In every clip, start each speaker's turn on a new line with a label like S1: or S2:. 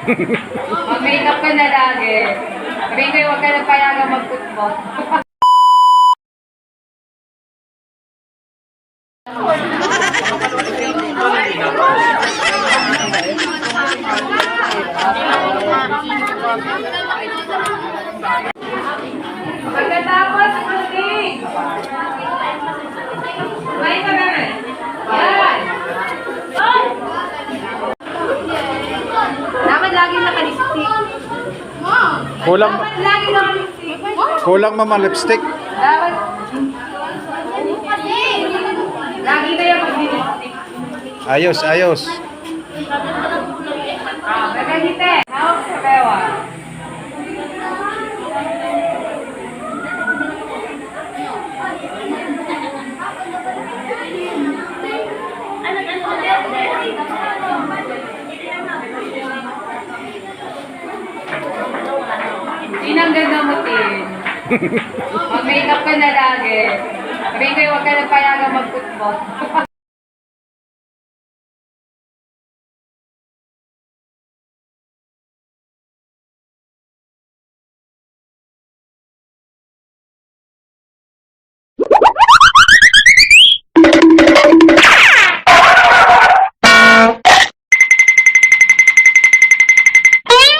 S1: Mag-makeup ka na lagi. Sabihin ko, huwag ka na payagang mag-football. Pagkatapos, kusing! Kumain ka naman. Yan! Dapat lagi naka-lipstick.
S2: Kulang,
S1: Dapat lagi naka-lipstick.
S2: kulang mama lipstick.
S1: Dapat... Lagi na yung mag-lipstick.
S2: Ayos, ayos.
S1: Magagite. Hawak sa bewa. Sinang ganda mo, Tin? Mag-makeup ka na lagi. Sabihin ko, huwag ka na payagang mag-football. Hey,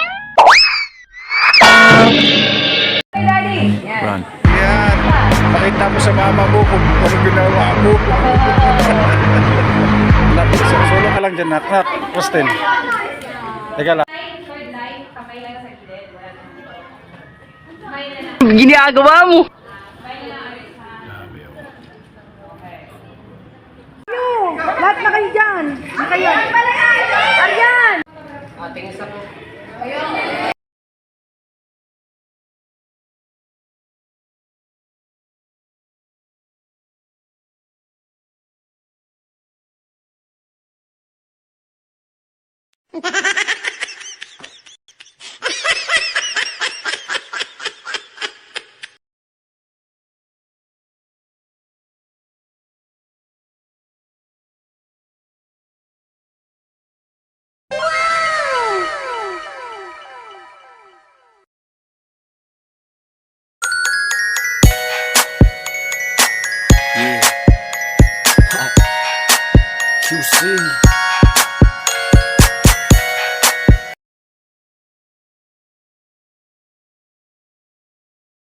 S1: Daddy! Yan.
S2: Run. Yan. Pakita mo sa mama mo kung anong ginawa mo. Lapit sa solo ka lang dyan, Nat. Kristen. Teka lang.
S1: Third line, kamay lang sa gilid. Kamay na lang.
S3: Ginagawa mo.
S1: Kamay na lang alis, ha? Okay.
S3: Lahat na kayo dyan. Na kayo. Ayan.
S4: QC.